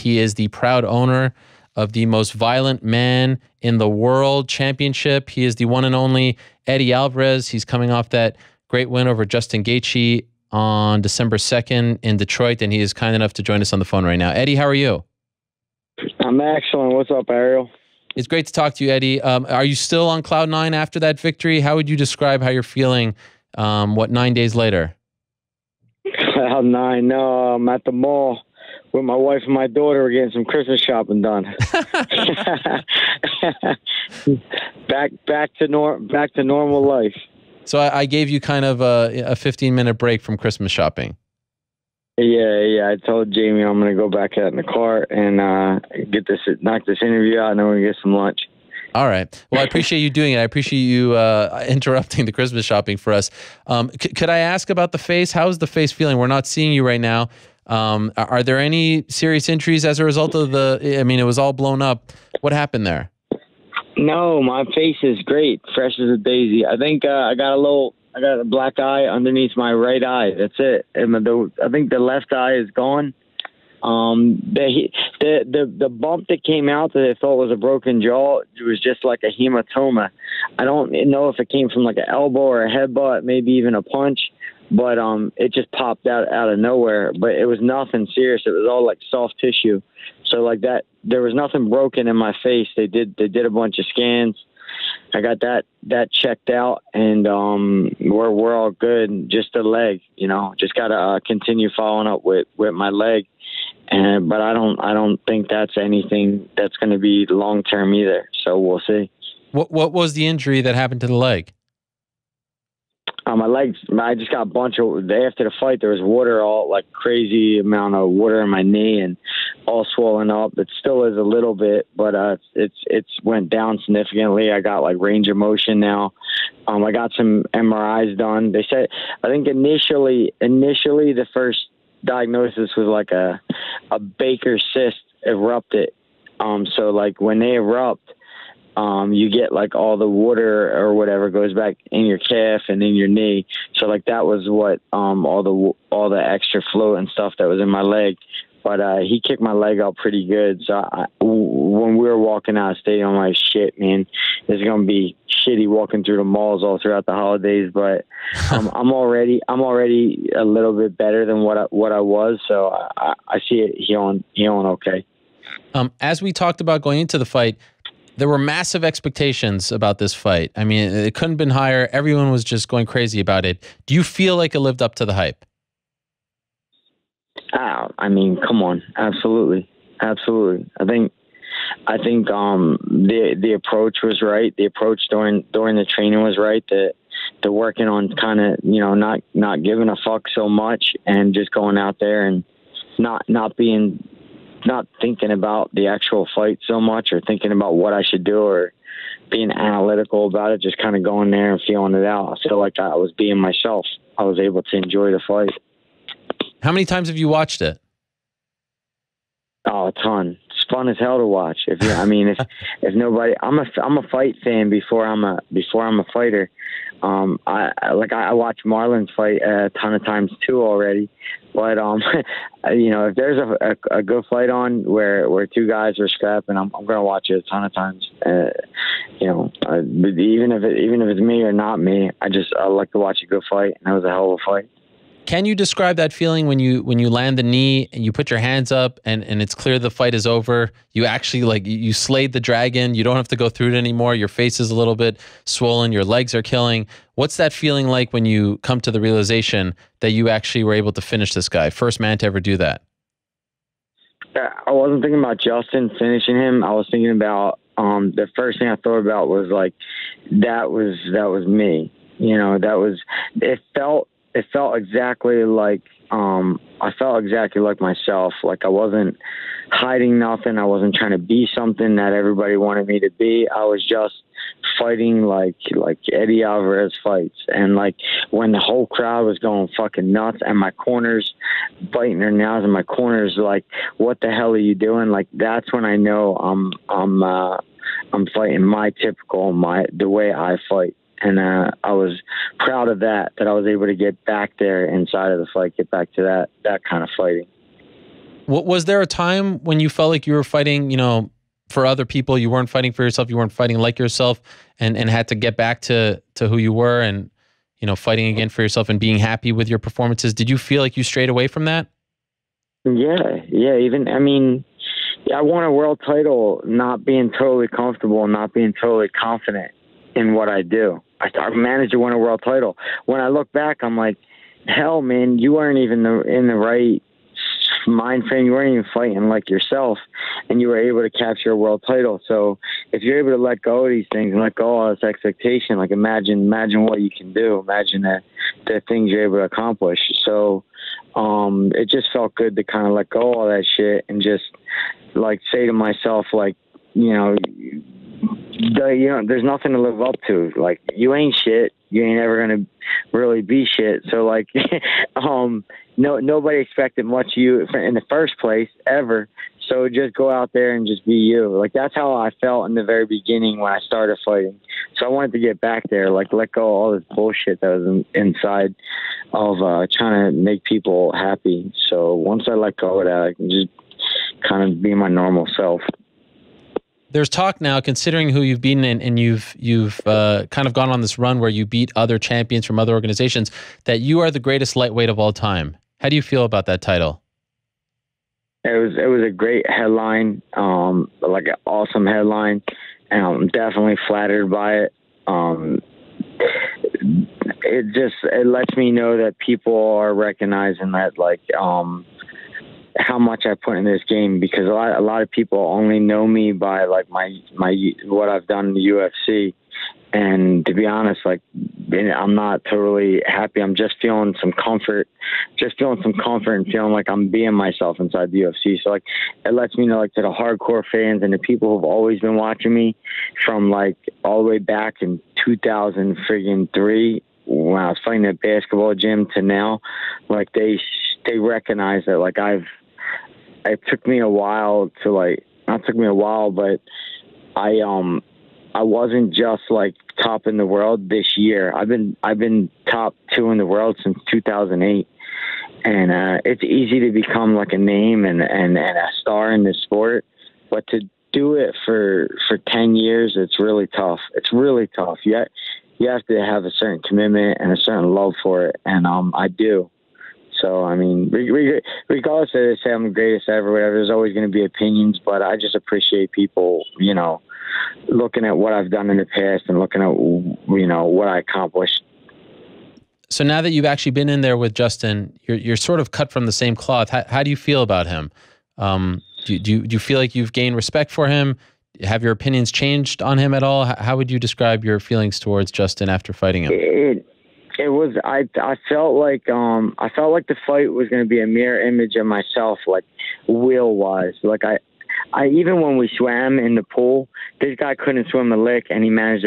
He is the proud owner of the Most Violent Man in the World Championship. He is the one and only Eddie Alvarez. He's coming off that great win over Justin Gaethje on December 2nd in Detroit, and he is kind enough to join us on the phone right now. Eddie, how are you? I'm excellent. What's up, Ariel? It's great to talk to you, Eddie. Are you still on cloud nine after that victory? How would you describe how you're feeling, 9 days later? Cloud nine. No, I'm at the mall with my wife and my daughter. We're getting some Christmas shopping done. back to normal life. So I gave you kind of a 15-minute break from Christmas shopping. Yeah. I told Jamie I'm going to go back out in the car and knock this interview out, and then we're going to get some lunch. All right. Well, I appreciate you doing it. I appreciate you interrupting the Christmas shopping for us. Could I ask about the face? How is the face feeling? We're not seeing you right now. Are there any serious injuries as a result of it was all blown up. What happened there? No, my face is great, fresh as a daisy. I think I got a black eye underneath my right eye. That's it. And I think the left eye is gone. The bump that came out that I thought was a broken jaw, it was just like a hematoma. I don't know if it came from like an elbow or a headbutt, maybe even a punch, but it just popped out of nowhere. But it was nothing serious. It was all like soft tissue. So like that, there was nothing broken in my face. They did a bunch of scans. I got that checked out, and we're all good. Just the leg, just gotta continue following up with my leg. But I don't think that's anything that's going to be long term either. So we'll see. What was the injury that happened to the leg? My legs. I just got a bunch of. After the fight, there was water, all like crazy amount of water in my knee, and all swollen up. It still is a little bit, but it's went down significantly. I got like range of motion now. I got some MRIs done. They said I think initially the first diagnosis was like a Baker cyst erupted. So like when they erupt, you get like all the water or whatever goes back in your calf and in your knee. So like that was what all the extra fluid and stuff that was in my leg. But he kicked my leg out pretty good. So when we were walking out of the stadium, I'm like, shit, man, it's gonna be shitty walking through the malls all throughout the holidays. But I'm already a little bit better than what I was. So I see it healing okay. As we talked about going into the fight, there were massive expectations about this fight. I mean, it couldn't have been higher. Everyone was just going crazy about it. Do you feel like it lived up to the hype? I mean, come on, absolutely. I think the approach was right. The approach during the training was right. The working on kind of not giving a fuck so much and just going out there and not thinking about the actual fight so much or thinking about what I should do or being analytical about it. Just kind of going there and feeling it out. I feel like I was being myself. I was able to enjoy the fight. How many times have you watched it? Oh, a ton. It's fun as hell to watch. If nobody, I'm a fight fan before I'm a fighter. I watch Marlon's fight a ton of times too already. But if there's a good fight on where two guys are scrapping, I'm gonna watch it a ton of times. Even if it's me or not me, I like to watch a good fight, and that was a hell of a fight. Can you describe that feeling when you land the knee and you put your hands up and it's clear the fight is over? You actually you slayed the dragon. You don't have to go through it anymore. Your face is a little bit swollen. Your legs are killing. What's that feeling like when you come to the realization that you actually were able to finish this guy? First man to ever do that. I wasn't thinking about Justin finishing him. I was thinking about the first thing I thought about was like that was me. It felt exactly like I felt exactly like myself. Like I wasn't hiding nothing. I wasn't trying to be something that everybody wanted me to be. I was just fighting like Eddie Alvarez fights. And like when the whole crowd was going fucking nuts and my corners biting their nails and my corners like, what the hell are you doing? Like that's when I know I'm fighting my typical the way I fight. And I was proud of that I was able to get back there inside of the fight, get back to that kind of fighting. Was there a time when you felt like you were fighting, for other people, you weren't fighting for yourself, you weren't fighting like yourself, and had to get back to who you were and, fighting again for yourself and being happy with your performances? Did you feel like you strayed away from that? Yeah. Even, I won a world title not being totally comfortable, not being totally confident in what I do. I managed to win a world title. When I look back, I'm like, hell, man, you weren't even in the right mind frame. You weren't even fighting like yourself, and you were able to capture a world title. So if you're able to let go of these things and let go of all this expectation, like imagine what you can do. Imagine the things you're able to accomplish. So it just felt good to kind of let go of all that shit and just like say to myself, like, there's nothing to live up to. Like, you ain't shit. You ain't ever gonna really be shit. So like, nobody expected much of you in the first place ever. So just go out there and just be you. Like, that's how I felt in the very beginning when I started fighting. So I wanted to get back there, like let go of all this bullshit that was inside of trying to make people happy. So once I let go of that, I can just kind of be my normal self. There's talk now, considering who you've beaten, and you've kind of gone on this run where you beat other champions from other organizations, that you are the greatest lightweight of all time. How do you feel about that title? It was a great headline, like an awesome headline, and I'm definitely flattered by it. It lets me know that people are recognizing that, like, how much I put in this game, because a lot of people only know me by like my what I've done in the UFC, and to be honest, like, I'm not totally happy. I'm just feeling some comfort, and feeling like I'm being myself inside the UFC. So like, it lets me know, like, to the hardcore fans and the people who've always been watching me from like all the way back in 2003 when I was fighting at basketball gym to now, like they recognize that, like, it took me a while to, like, not took me a while, but I wasn't just like top in the world this year. I've been top 2 in the world since 2008. And it's easy to become like a name and a star in this sport, but to do it for 10 years, it's really tough. It's really tough. You have to have a certain commitment and a certain love for it. And I do. So, I mean, regardless of they say I'm the greatest ever, whatever, there's always going to be opinions, but I just appreciate people, looking at what I've done in the past and looking at, what I accomplished. So now that you've actually been in there with Justin, you're sort of cut from the same cloth. How do you feel about him? Do you feel like you've gained respect for him? Have your opinions changed on him at all? How would you describe your feelings towards Justin after fighting him? It was, I felt like the fight was going to be a mirror image of myself, like will wise. Like I even when we swam in the pool, this guy couldn't swim a lick, and he managed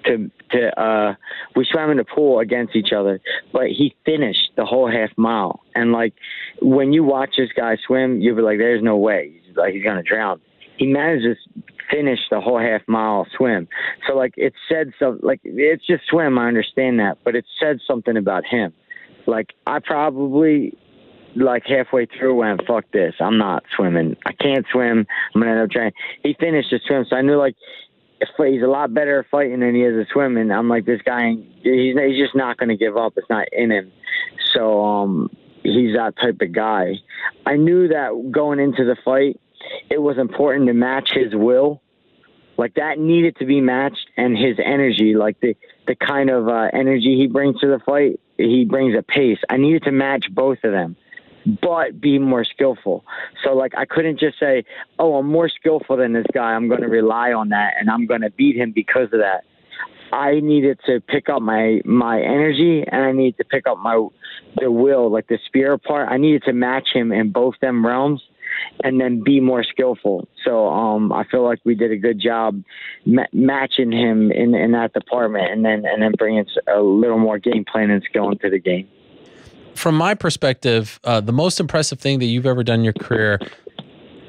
we swam in the pool against each other, but he finished the whole half mile. And like, when you watch this guy swim, you'll be like, there's no way he's going to drown. He managed to finish the whole half mile swim. So like, it said something, like, it's just swim. I understand that, but it said something about him. Like, I probably, like, halfway through went, fuck this, I'm not swimming. I can't swim. I'm going to end up trying. He finished the swim. So I knew, like, he's a lot better at fighting than he is at swimming. I'm like, this guy, he's just not going to give up. It's not in him. So he's that type of guy. I knew that going into the fight, it was important to match his will. Like, that needed to be matched, and his energy, like the kind of energy he brings to the fight, he brings a pace. I needed to match both of them, but be more skillful. So like, I couldn't just say, oh, I'm more skillful than this guy, I'm going to rely on that and I'm going to beat him because of that. I needed to pick up my energy, and I needed to pick up the will, like the spirit part. I needed to match him in both them realms and then be more skillful. So I feel like we did a good job matching him in that department, and then bringing a little more game plan and skill into the game. From my perspective, the most impressive thing that you've ever done in your career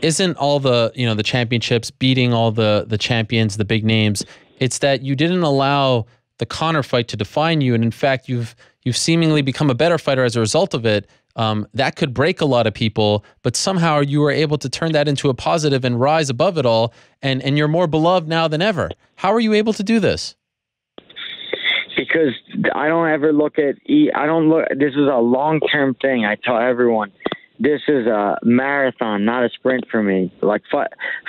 isn't all the championships, beating all the champions, the big names. It's that you didn't allow the Conor fight to define you, and in fact, you've seemingly become a better fighter as a result of it. that could break a lot of people, but somehow you were able to turn that into a positive and rise above it all, and you're more beloved now than ever. How are you able to do this? Because I don't ever look at this is a long-term thing. I tell everyone, this is a marathon, not a sprint for me. Like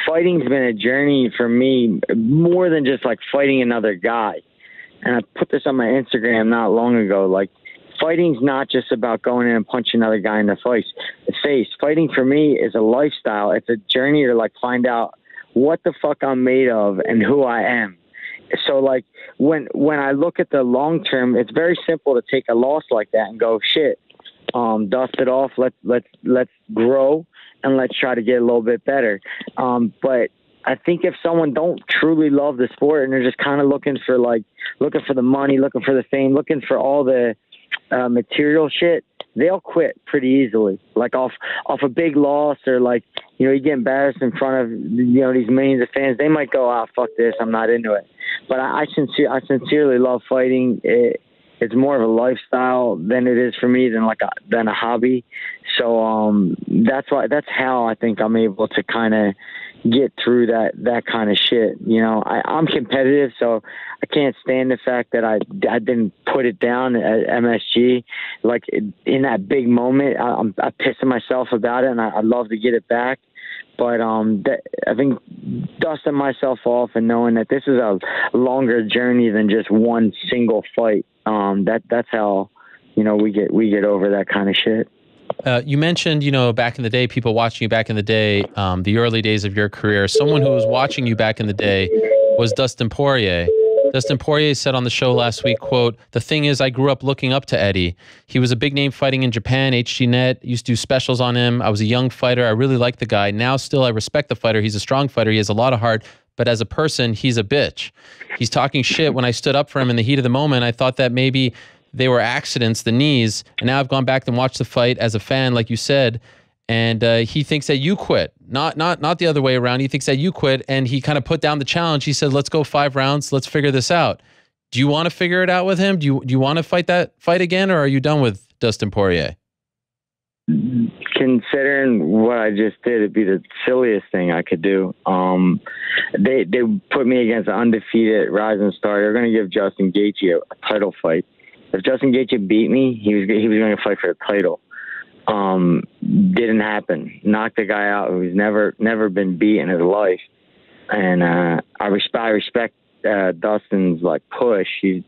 fighting's been a journey for me more than just like fighting another guy. And I put this on my Instagram not long ago. Like, fighting's not just about going in and punching another guy in the face. Fighting for me is a lifestyle. It's a journey to like find out what the fuck I'm made of and who I am. So like when I look at the long term, it's very simple to take a loss like that and go, shit, dust it off. Let's grow and let's try to get a little bit better. But I think if someone don't truly love the sport and they're just kind of looking for the money, looking for the fame, looking for all the material shit, they'll quit pretty easily. Like off a big loss, or like, you know, you get embarrassed in front of, you know, these millions of fans, they might go, fuck this, I'm not into it. But I sincerely love fighting. It's more of a lifestyle than it is for me than a hobby. So that's how I think I'm able to kind of get through that kind of shit. You know, I'm competitive, so I can't stand the fact that I didn't put it down at MSG. Like in that big moment, I'm pissing myself about it, and I'd love to get it back. But I think dusting myself off and knowing that this is a longer journey than just one single fight. That's how, you know, we get over that kind of shit. You mentioned, you know, back in the day, people watching you back in the day, the early days of your career. Someone who was watching you back in the day was Dustin Poirier. Dustin Poirier said on the show last week, quote, "The thing is, I grew up looking up to Eddie. He was a big name fighting in Japan. HGNet used to do specials on him. I was a young fighter. I really liked the guy. Now still I respect the fighter. He's a strong fighter. He has a lot of heart. But as a person, he's a bitch. He's talking shit. When I stood up for him in the heat of the moment, I thought that maybe they were accidents, the knees. And now I've gone back and watched the fight as a fan, like you said. And he thinks that you quit, not the other way around. He thinks that you quit, and he kind of put down the challenge. He said, let's go 5 rounds. Let's figure this out. Do you want to figure it out with him? Do you want to fight again, or are you done with Dustin Poirier? Considering what I just did, it'd be the silliest thing I could do. They put me against an undefeated rising star. They're going to give Justin Gaethje a title fight. If Justin Gaethje beat me, he was going to fight for the title. Didn't happen. Knocked the guy out who's never been beat in his life. And I respect Dustin's like push. He's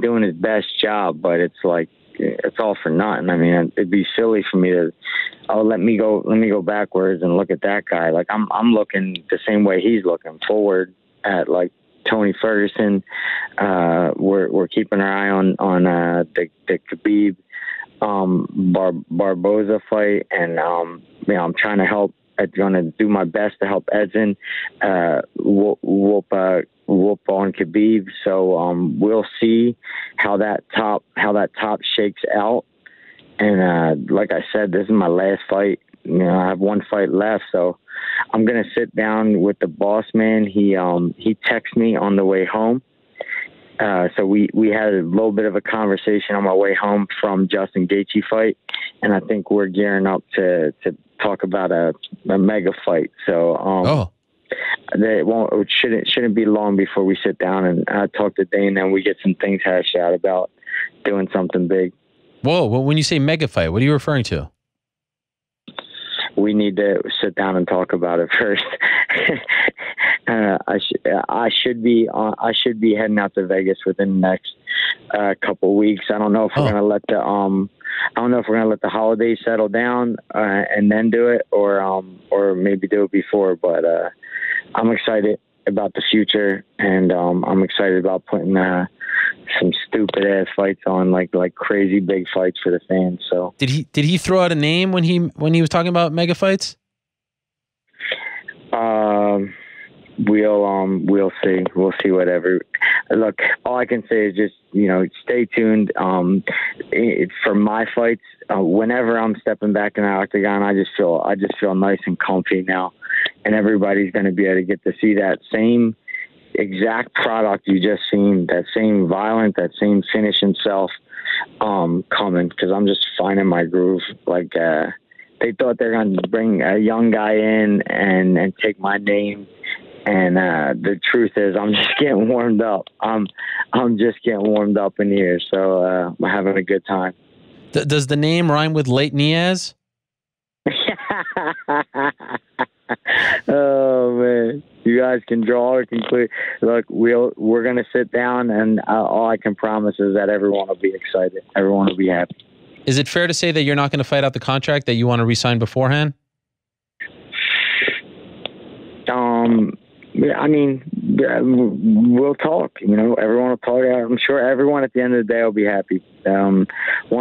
doing his best job, but it's like it's all for nothing. I mean, it'd be silly for me to let me go backwards and look at that guy. Like I'm looking the same way he's looking forward at like Tony Ferguson. We're keeping our eye on the Khabib Barboza fight, and you know, I'm trying to help. I'm going to do my best to help Edson whoop on Khabib. So we'll see how that top shakes out. And like I said, this is my last fight. You know, I have one fight left, so I'm going to sit down with the boss man. He texted me on the way home. So we had a little bit of a conversation on my way home from Justin Gaethje fight, and I think we're gearing up to talk about a mega fight. So it shouldn't be long before we sit down and talk to Dane, and we get some things hashed out about doing something big. Whoa! Well, when you say mega fight, what are you referring to? We need to sit down and talk about it first. I should be heading out to Vegas within the next couple of weeks. I don't know if we're gonna let the holidays settle down and then do it, or maybe do it before. But I'm excited about the future, and I'm excited about putting some stupid ass fights on, like crazy big fights for the fans. So did he throw out a name when he was talking about mega fights? We'll see. We'll see whatever. Look, all I can say is just, you know, stay tuned. For my fights, whenever I'm stepping back in the octagon, I just feel nice and comfy now, and everybody's going to be able to get to see that same exact product you just seen, that same violent, that same finishing self coming, because I'm just finding my groove. Like, they thought they're going to bring a young guy in and take my name. And the truth is, I'm just getting warmed up. I'm just getting warmed up in here. So I'm having a good time. Does the name rhyme with Late Niaz? Oh man, you guys can draw or conclude. Look, we're gonna sit down, and all I can promise is that everyone will be excited. Everyone will be happy. Is it fair to say that you're not going to fight out the contract, that you want to re-sign beforehand? Yeah, I mean, we'll talk. You know, everyone will talk. I'm sure everyone at the end of the day will be happy. One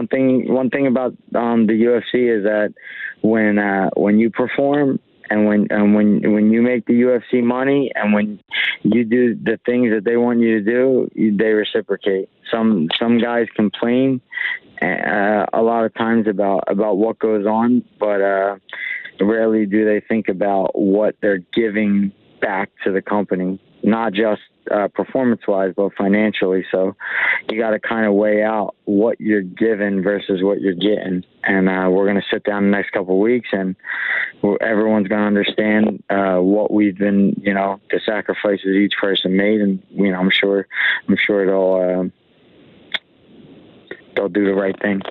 thing about the UFC is that when you perform, and when you make the UFC money, and when you do the things that they want you to do, they reciprocate. Some guys complain a lot of times about what goes on, but rarely do they think about what they're giving back to the company, not just performance-wise, but financially. So you got to kind of weigh out what you're giving versus what you're getting. And we're going to sit down the next couple of weeks, and everyone's going to understand what we've been, the sacrifices each person made. And I'm sure they'll do the right thing.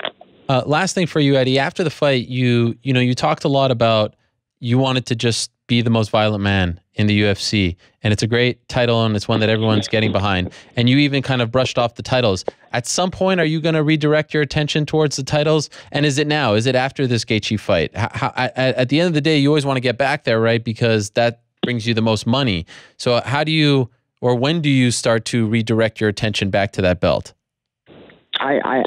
Last thing for you, Eddie. After the fight, you talked a lot about you wanted to just be the most violent man in the UFC, and it's a great title, and it's one that everyone's getting behind. And you even kind of brushed off the titles. At some point, are you going to redirect your attention towards the titles? And is it now? Is it after this Gaethje fight? At the end of the day, you always want to get back there, right? Because that brings you the most money. So how do you, or when do you start to redirect your attention back to that belt? I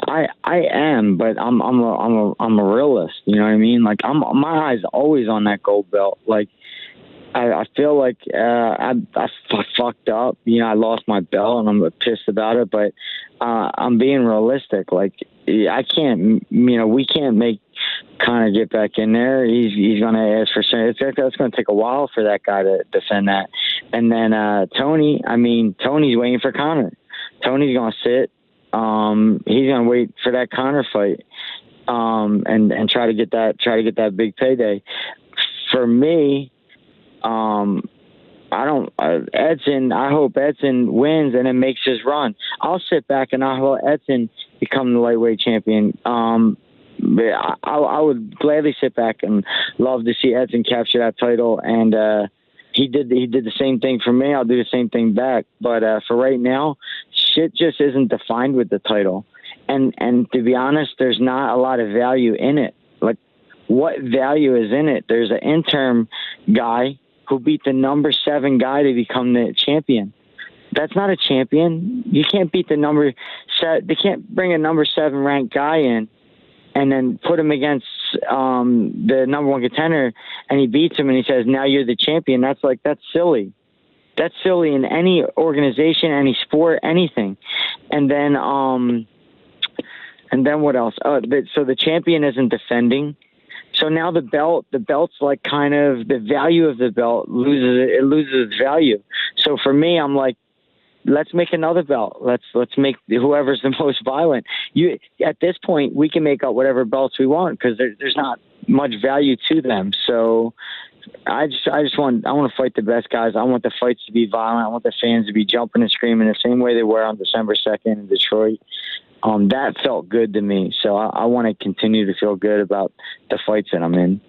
am, but I'm a realist. You know what I mean? Like, my eyes always on that gold belt. Like, I feel like I fucked up. I lost my belt, and I'm pissed about it. But I'm being realistic. Like, I can't. We can't make Conor get back in there. He's going to ask for something. It's going to take a while for that guy to defend that. And then Tony's waiting for Conor. Tony's going to sit. He's going to wait for that Conor fight, and try to get that big payday. For me, Edson, I hope Edson wins and then makes his run. I'll sit back and I'll let Edson become the lightweight champion. I would gladly sit back and love to see Edson capture that title. And, he did the same thing for me. I'll do the same thing back. But, for right now, shit just isn't defined with the title. And to be honest, there's not a lot of value in it. Like, what value is in it? There's an interim guy who beat the number 7 guy to become the champion. That's not a champion. You can't beat they can't bring a number 7 ranked guy in and then put him against the number 1 contender, and he beats him and he says, now you're the champion. That's silly. That's silly in any organization, any sport, anything. And then what else? So the champion isn't defending. So now the belt's like kind of the value of the belt loses its value. So for me, I'm like, let's make another belt. Let's make whoever's the most violent. At this point, we can make up whatever belts we want because there's not much value to them. So I want to fight the best guys. I want the fights to be violent. I want the fans to be jumping and screaming the same way they were on December 2nd in Detroit. That felt good to me. So I want to continue to feel good about the fights that I'm in.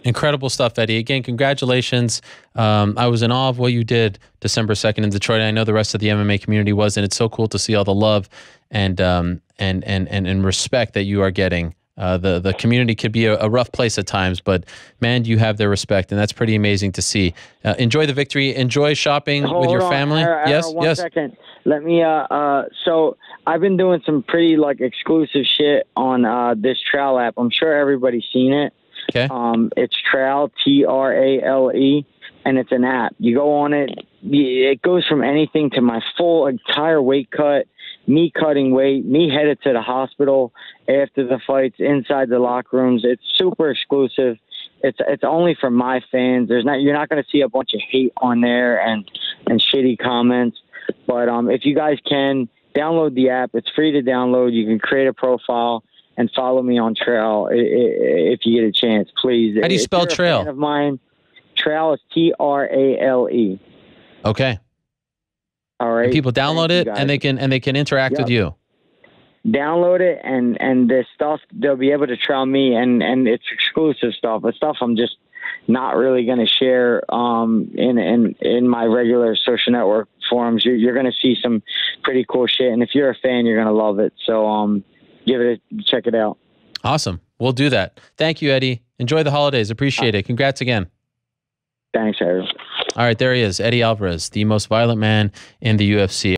Incredible stuff, Eddie. Again, congratulations. I was in awe of what you did December 2nd in Detroit. I know the rest of the MMA community was, and it's so cool to see all the love and respect that you are getting. The community could be a rough place at times, but man, you have their respect, and that's pretty amazing to see. Enjoy the victory. Enjoy shopping with your family. Yes. One second. Let me. So I've been doing some pretty exclusive shit on this Trale app. I'm sure everybody's seen it. Okay. It's Trale, Trale, and it's an app. You go on it. It goes from anything to my full entire weight cut, me cutting weight, me headed to the hospital after the fights, inside the locker rooms. It's super exclusive. It's only for my fans. You're not going to see a bunch of hate on there and shitty comments. But if you guys can, download the app. It's free to download. You can create a profile and follow me on Trail if you get a chance, please. How do you spell if you're Trail? A fan of mine, Trail is Trale. Okay. All right. And people download it and they can interact with you. Download it and the stuff they'll be able to trail me and it's exclusive stuff. It's stuff I'm just not really going to share in my regular social network forums. You're going to see some pretty cool shit, and if you're a fan, you're going to love it. So check it out. Awesome. We'll do that. Thank you, Eddie. Enjoy the holidays. Appreciate it. Congrats again. Thanks, Ariel. All right, there he is, Eddie Alvarez, the most violent man in the UFC.